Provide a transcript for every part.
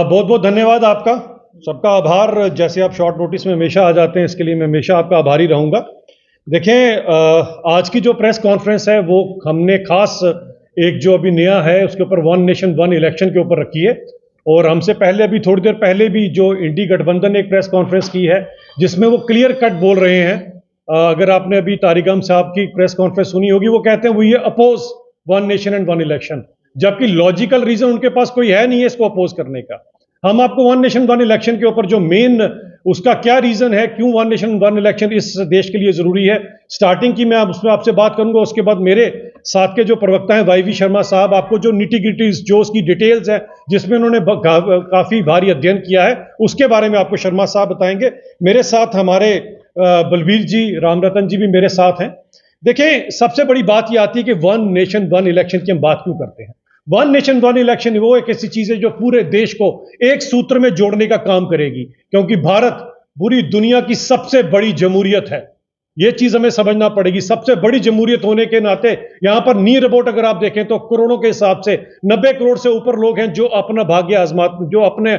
बहुत बहुत धन्यवाद आपका, सबका आभार। जैसे आप शॉर्ट नोटिस में हमेशा आ जाते हैं, इसके लिए मैं हमेशा आपका आभारी रहूंगा। देखें, आज की जो प्रेस कॉन्फ्रेंस है वो हमने खास एक जो अभी नया है उसके ऊपर वन नेशन वन इलेक्शन के ऊपर रखी है। और हमसे पहले अभी थोड़ी देर पहले भी जो इंडी गठबंधन ने एक प्रेस कॉन्फ्रेंस की है जिसमें वो क्लियर कट बोल रहे हैं। अगर आपने अभी तारिगाम साहब की प्रेस कॉन्फ्रेंस सुनी होगी, वो कहते हैं वो ये oppose one nation and one election, जबकि लॉजिकल रीजन उनके पास कोई है नहीं है इसको अपोज करने का। हम आपको वन नेशन वन इलेक्शन के ऊपर जो मेन उसका क्या रीजन है, क्यों वन नेशन वन इलेक्शन इस देश के लिए जरूरी है, स्टार्टिंग की मैं उसमें आपसे बात करूंगा। उसके बाद मेरे साथ के जो प्रवक्ता हैं वाईवी शर्मा साहब आपको जो निटी गिटी जो उसकी डिटेल्स है जिसमें उन्होंने काफी भारी अध्ययन किया है उसके बारे में आपको शर्मा साहब बताएंगे। मेरे साथ हमारे बलबीर जी, रामरतन जी भी मेरे साथ हैं। देखें, सबसे बड़ी बात यह आती है कि वन नेशन वन इलेक्शन की हम बात क्यों करते हैं। वन नेशन वन इलेक्शन वो एक ऐसी चीज है जो पूरे देश को एक सूत्र में जोड़ने का काम करेगी, क्योंकि भारत पूरी दुनिया की सबसे बड़ी जमहूरियत है। यह चीज हमें समझना पड़ेगी। सबसे बड़ी जमहूरियत होने के नाते यहां पर नीर अबाउट अगर आप देखें तो करोड़ों के हिसाब से 90 करोड़ से ऊपर लोग हैं जो अपना भाग्य जो अपने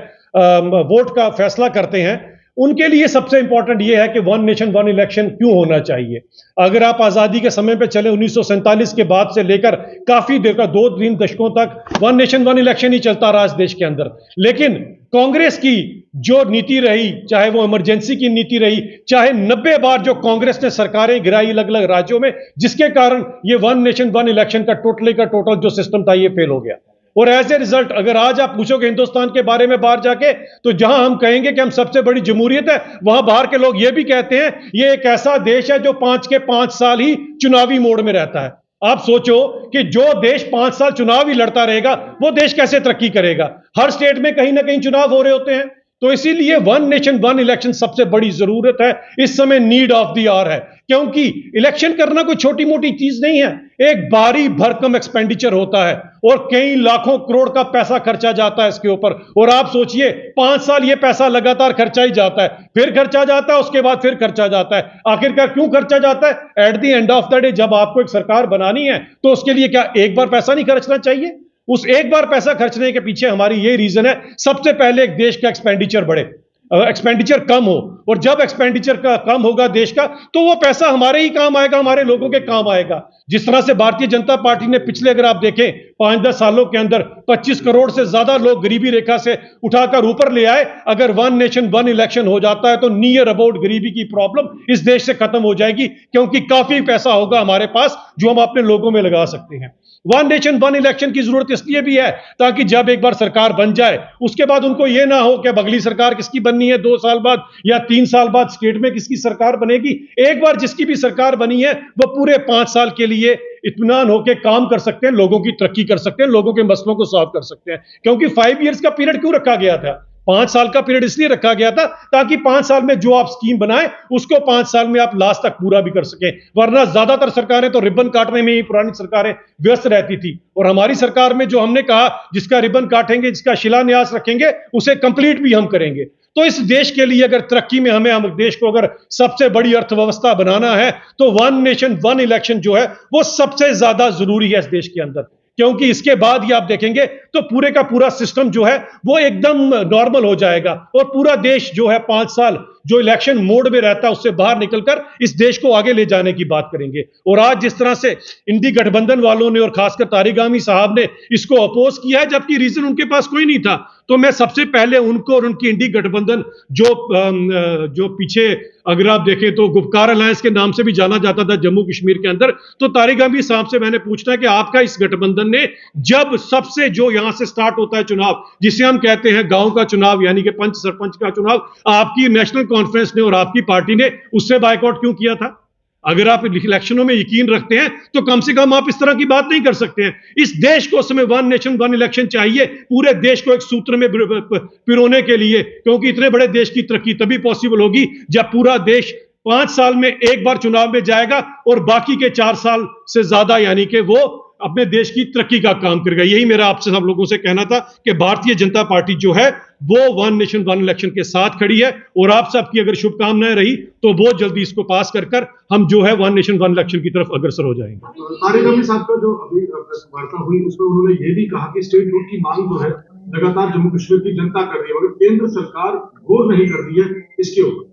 वोट का फैसला करते हैं। उनके लिए सबसे इंपॉर्टेंट यह है कि वन नेशन वन इलेक्शन क्यों होना चाहिए। अगर आप आजादी के समय पे चले 1947 के बाद से लेकर काफी देर का 2-3 दशकों तक वन नेशन वन इलेक्शन ही चलता रहा इस देश के अंदर। लेकिन कांग्रेस की जो नीति रही, चाहे वो इमरजेंसी की नीति रही, चाहे 90 बार जो कांग्रेस ने सरकारें गिराई अलग अलग राज्यों में, जिसके कारण ये वन नेशन वन इलेक्शन का टोटल जो सिस्टम था ये फेल हो गया। और एज ए रिजल्ट अगर आज आप पूछोगे हिंदुस्तान के बारे में बाहर जाके, तो जहां हम कहेंगे कि हम सबसे बड़ी जमहूरियत है, वहां बाहर के लोग ये भी कहते हैं ये एक ऐसा देश है जो 5 के 5 साल ही चुनावी मोड में रहता है। आप सोचो कि जो देश 5 साल चुनाव ही लड़ता रहेगा वो देश कैसे तरक्की करेगा। हर स्टेट में कहीं ना कहीं चुनाव हो रहे होते हैं। तो इसीलिए वन नेशन वन इलेक्शन सबसे बड़ी जरूरत है, इस समय नीड ऑफ द आवर है। क्योंकि इलेक्शन करना कोई छोटी मोटी चीज नहीं है, एक भारी भरकम एक्सपेंडिचर होता है और कई लाखों करोड़ का पैसा खर्चा जाता है इसके ऊपर। और आप सोचिए 5 साल ये पैसा लगातार खर्चा ही जाता है, फिर खर्चा जाता है, उसके बाद फिर खर्चा जाता है। आखिरकार क्यों खर्चा जाता है? At the end of the day जब आपको एक सरकार बनानी है तो उसके लिए क्या एक बार पैसा नहीं खर्चना चाहिए? उस एक बार पैसा खर्चने के पीछे हमारी यही रीजन है, सबसे पहले एक देश का एक्सपेंडिचर बढ़े, एक्सपेंडिचर कम हो। और जब एक्सपेंडिचर का कम होगा देश का, तो वो पैसा हमारे ही काम आएगा, हमारे लोगों के काम आएगा। जिस तरह से भारतीय जनता पार्टी ने पिछले अगर आप देखें 5-10 सालों के अंदर 25 करोड़ से ज्यादा लोग गरीबी रेखा से उठाकर ऊपर ले आए। अगर वन नेशन वन इलेक्शन हो जाता है तो नियर अबाउट गरीबी की प्रॉब्लम इस देश से खत्म हो जाएगी, क्योंकि काफी पैसा होगा हमारे पास जो हम अपने लोगों में लगा सकते हैं। वन नेशन वन इलेक्शन की जरूरत इसलिए भी है ताकि जब एक बार सरकार बन जाए उसके बाद उनको यह ना हो कि अगली सरकार किसकी बननी है 2 साल बाद या 3 साल बाद स्टेट में किसकी सरकार बनेगी। एक बार जिसकी भी सरकार बनी है वो पूरे 5 साल के लिए इत्मीनान होकर काम कर सकते हैं, लोगों की तरक्की कर सकते हैं, लोगों के मसलों को सॉल्व कर सकते हैं। क्योंकि 5 इयर्स का पीरियड क्यों रखा गया था? 5 साल का पीरियड इसलिए रखा गया था ताकि 5 साल में जो आप स्कीम बनाए उसको 5 साल में आप लास्ट तक पूरा भी कर सकें। वरना ज्यादातर सरकारें तो रिबन काटने में ही पुरानी सरकारें व्यस्त रहती थी। और हमारी सरकार में जो हमने कहा जिसका रिबन काटेंगे, जिसका शिलान्यास रखेंगे, उसे कंप्लीट भी हम करेंगे। तो इस देश के लिए अगर तरक्की में हम देश को अगर सबसे बड़ी अर्थव्यवस्था बनाना है तो वन नेशन वन इलेक्शन जो है वो सबसे ज्यादा जरूरी है इस देश के अंदर। क्योंकि इसके बाद ही आप देखेंगे तो पूरे का पूरा सिस्टम जो है वो एकदम नॉर्मल हो जाएगा और पूरा देश जो है 5 साल जो इलेक्शन मोड में रहता है उससे बाहर निकलकर इस देश को आगे ले जाने की बात करेंगे। और आज जिस तरह से इंडी गठबंधन वालों ने और खासकर तारिगामी साहब ने इसको अपोज किया है, जबकि रीजन उनके पास कोई नहीं था, तो मैं सबसे पहले उनको और उनकी इंडी गठबंधन जो पीछे अगर आप देखें तो गुपकार अलायंस के नाम से भी जाना जाता था जम्मू कश्मीर के अंदर, तो तारिगामी साहब से मैंने पूछना है कि आपका इस गठबंधन ने जब सबसे जो यहां से स्टार्ट होता है चुनाव जिसे हम कहते हैं गांव का चुनाव यानी कि पंच सरपंच का चुनाव, आपकी नेशनल कॉन्फ्रेंस ने और आपकी पार्टी ने उससे बायकॉट क्यों किया था? अगर आप इलेक्शनों में यकीन रखते हैं तो कम से कम आप इस तरह की बात नहीं कर सकते हैं। इस देश को उस समय वन नेशन वन इलेक्शन चाहिए, पूरे देश को एक सूत्र में पिरोने के लिए, क्योंकि इतने बड़े देश की तरक्की तभी पॉसिबल होगी जब पूरा देश 5 साल में एक बार चुनाव में जाएगा और बाकी के 4 साल से ज्यादा यानी कि वो अपने देश की तरक्की का काम करेगा। यही मेरा आपसे सब लोगों से कहना था कि भारतीय जनता पार्टी जो है वो वन नेशन वन इलेक्शन के साथ खड़ी है और आप सबकी अगर शुभकामनाएं रही तो बहुत जल्दी इसको पास कर हम जो है वन नेशन वन इलेक्शन की तरफ अग्रसर हो जाएंगे। तारिगामी साहब का जो अभी वार्ता हुई उसमें उन्होंने ये भी कहा कि स्टेट रूट की मांग जो है लगातार जम्मू कश्मीर की जनता कर रही है, मगर केंद्र सरकार गौर नहीं कर रही है इसके ऊपर।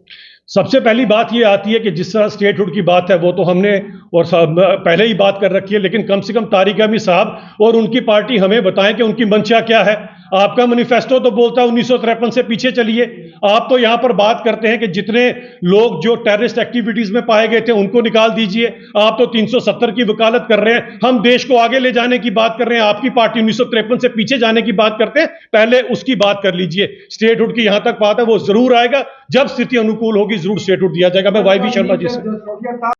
सबसे पहली बात ये आती है कि जिस तरह स्टेटहुड की बात है वो तो हमने और पहले ही बात कर रखी है, लेकिन कम से कम तारिक अहमद साहब और उनकी पार्टी हमें बताएं कि उनकी मंशा क्या है। आपका मैनिफेस्टो तो बोलता है 1953 से पीछे चलिए। आप तो यहां पर बात करते हैं कि जितने लोग जो टेररिस्ट एक्टिविटीज में पाए गए थे उनको निकाल दीजिए। आप तो 370 की वकालत कर रहे हैं। हम देश को आगे ले जाने की बात कर रहे हैं, आपकी पार्टी 1953 से पीछे जाने की बात करते हैं। पहले उसकी बात कर लीजिए। स्टेटहुड की यहां तक बात है वो जरूर आएगा, जब स्थिति अनुकूल होगी जरूर स्टेटहुड दिया जाएगा। मैं वाई बी शर्मा जी से